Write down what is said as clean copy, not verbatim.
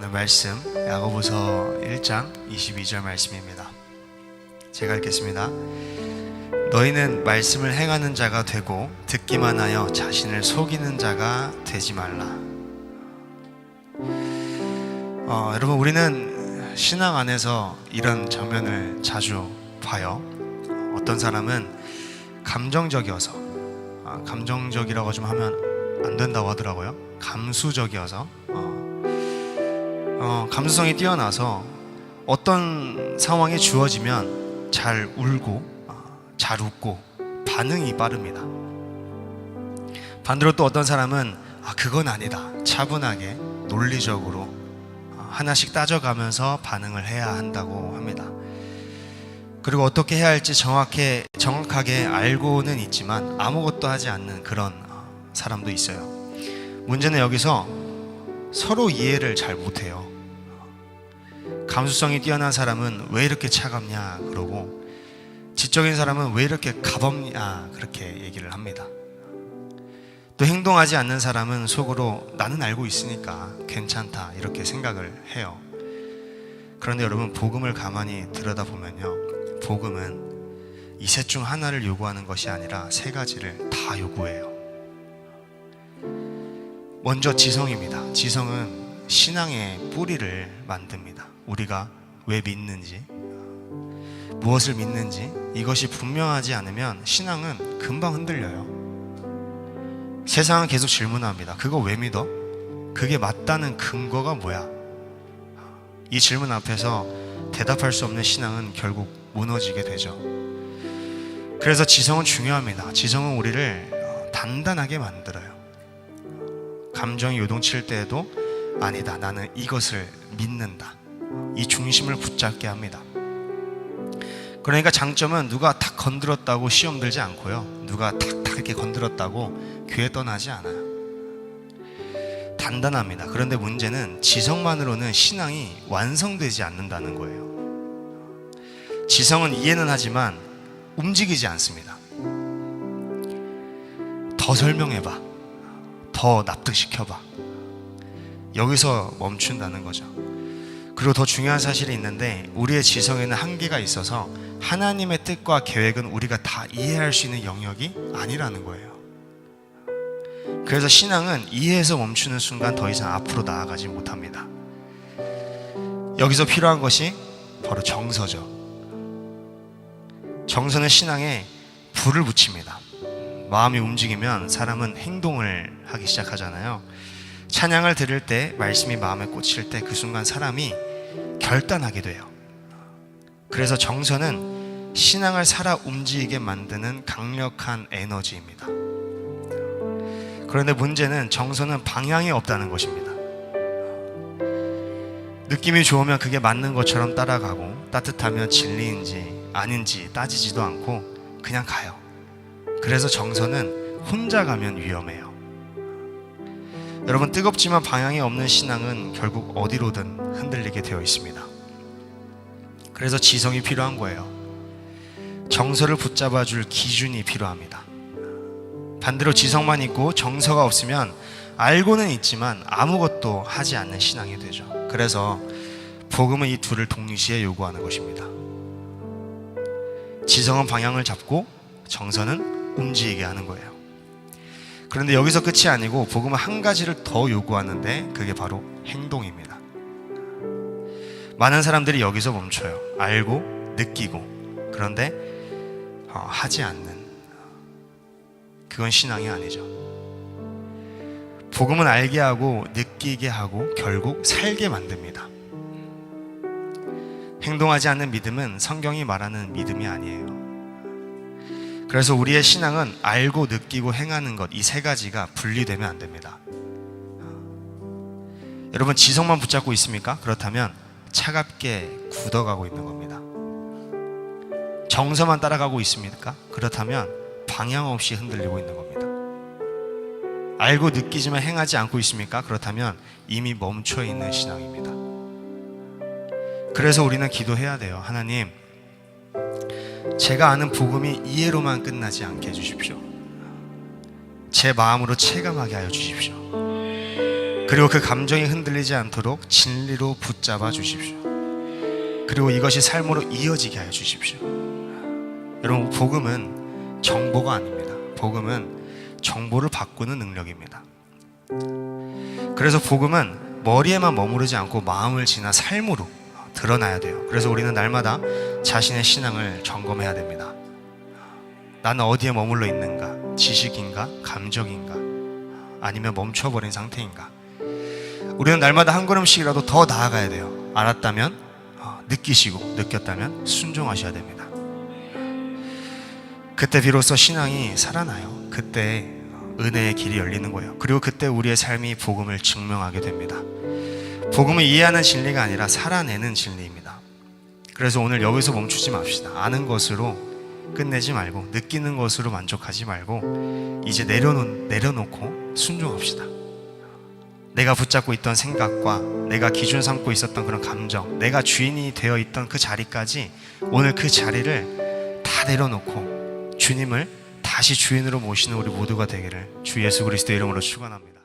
오늘 말씀 야고보서 1장 22절 말씀입니다. 제가 읽겠습니다. 너희는 말씀을 행하는 자가 되고 듣기만 하여 자신을 속이는 자가 되지 말라. 여러분, 우리는 신앙 안에서 이런 장면을 자주 봐요. 어떤 사람은 감정적이어서, 감정적이라고 좀 하면 안 된다고 하더라고요. 감수적이어서, 감수성이 뛰어나서 어떤 상황이 주어지면 잘 울고 잘 웃고 반응이 빠릅니다. 반대로 또 어떤 사람은 그건 아니다, 차분하게 논리적으로 하나씩 따져가면서 반응을 해야 한다고 합니다. 그리고 어떻게 해야 할지 정확하게 알고는 있지만 아무것도 하지 않는 그런 사람도 있어요. 문제는 여기서 서로 이해를 잘 못해요. 감수성이 뛰어난 사람은 왜 이렇게 차갑냐 그러고, 지적인 사람은 왜 이렇게 가볍냐 그렇게 얘기를 합니다. 또 행동하지 않는 사람은 속으로 나는 알고 있으니까 괜찮다 이렇게 생각을 해요. 그런데 여러분, 복음을 가만히 들여다보면요, 복음은 이 셋 중 하나를 요구하는 것이 아니라 세 가지를 다 요구해요. 먼저 지성입니다. 지성은 신앙의 뿌리를 만듭니다. 우리가 왜 믿는지, 무엇을 믿는지 이것이 분명하지 않으면 신앙은 금방 흔들려요. 세상은 계속 질문합니다. 그거 왜 믿어? 그게 맞다는 근거가 뭐야? 이 질문 앞에서 대답할 수 없는 신앙은 결국 무너지게 되죠. 그래서 지성은 중요합니다. 지성은 우리를 단단하게 만들어요. 감정이 요동칠 때에도 아니다, 나는 이것을 믿는다, 이 중심을 붙잡게 합니다. 그러니까 장점은 누가 탁 건드렸다고 시험 들지 않고요, 누가 탁탁 이렇게 건드렸다고 교회 떠나지 않아요. 단단합니다. 그런데 문제는 지성만으로는 신앙이 완성되지 않는다는 거예요. 지성은 이해는 하지만 움직이지 않습니다. 더 설명해봐, 더 납득시켜봐, 여기서 멈춘다는 거죠. 그리고 더 중요한 사실이 있는데, 우리의 지성에는 한계가 있어서 하나님의 뜻과 계획은 우리가 다 이해할 수 있는 영역이 아니라는 거예요. 그래서 신앙은 이해해서 멈추는 순간 더 이상 앞으로 나아가지 못합니다. 여기서 필요한 것이 바로 정서죠. 정서는 신앙에 불을 붙입니다. 마음이 움직이면 사람은 행동을 하기 시작하잖아요. 찬양을 들을 때, 말씀이 마음에 꽂힐 때 그 순간 사람이 결단하게 돼요. 그래서 정서는 신앙을 살아 움직이게 만드는 강력한 에너지입니다. 그런데 문제는 정서는 방향이 없다는 것입니다. 느낌이 좋으면 그게 맞는 것처럼 따라가고, 따뜻하면 진리인지 아닌지 따지지도 않고 그냥 가요. 그래서 정서는 혼자 가면 위험해요. 여러분, 뜨겁지만 방향이 없는 신앙은 결국 어디로든 흔들리게 되어 있습니다. 그래서 지성이 필요한 거예요. 정서를 붙잡아 줄 기준이 필요합니다. 반대로 지성만 있고 정서가 없으면 알고는 있지만 아무것도 하지 않는 신앙이 되죠. 그래서 복음은 이 둘을 동시에 요구하는 것입니다. 지성은 방향을 잡고 정서는 움직이게 하는 거예요. 그런데 여기서 끝이 아니고 복음은 한 가지를 더 요구하는데, 그게 바로 행동입니다. 많은 사람들이 여기서 멈춰요. 알고 느끼고, 그런데 하지 않는, 그건 신앙이 아니죠. 복음은 알게 하고 느끼게 하고 결국 살게 만듭니다. 행동하지 않는 믿음은 성경이 말하는 믿음이 아니에요. 그래서 우리의 신앙은 알고 느끼고 행하는 것, 이 세 가지가 분리되면 안 됩니다. 여러분, 지성만 붙잡고 있습니까? 그렇다면 차갑게 굳어가고 있는 겁니다. 정서만 따라가고 있습니까? 그렇다면 방향 없이 흔들리고 있는 겁니다. 알고 느끼지만 행하지 않고 있습니까? 그렇다면 이미 멈춰 있는 신앙입니다. 그래서 우리는 기도해야 돼요. 하나님, 제가 아는 복음이 이해로만 끝나지 않게 해주십시오. 제 마음으로 체감하게 하여 주십시오. 그리고 그 감정이 흔들리지 않도록 진리로 붙잡아 주십시오. 그리고 이것이 삶으로 이어지게 하여 주십시오. 여러분, 복음은 정보가 아닙니다. 복음은 정보를 바꾸는 능력입니다. 그래서 복음은 머리에만 머무르지 않고 마음을 지나 삶으로 드러나야 돼요. 그래서 우리는 날마다 자신의 신앙을 점검해야 됩니다. 나는 어디에 머물러 있는가? 지식인가? 감정인가? 아니면 멈춰버린 상태인가? 우리는 날마다 한 걸음씩이라도 더 나아가야 돼요. 알았다면 느끼시고, 느꼈다면 순종하셔야 됩니다. 그때 비로소 신앙이 살아나요. 그때 은혜의 길이 열리는 거예요. 그리고 그때 우리의 삶이 복음을 증명하게 됩니다. 복음을 이해하는 진리가 아니라 살아내는 진리입니다. 그래서 오늘 여기서 멈추지 맙시다. 아는 것으로 끝내지 말고, 느끼는 것으로 만족하지 말고, 이제 내려놓고 순종합시다. 내가 붙잡고 있던 생각과 내가 기준 삼고 있었던 그런 감정, 내가 주인이 되어 있던 그 자리까지, 오늘 그 자리를 다 내려놓고 주님을 다시 주인으로 모시는 우리 모두가 되기를 주 예수 그리스도의 이름으로 축원합니다.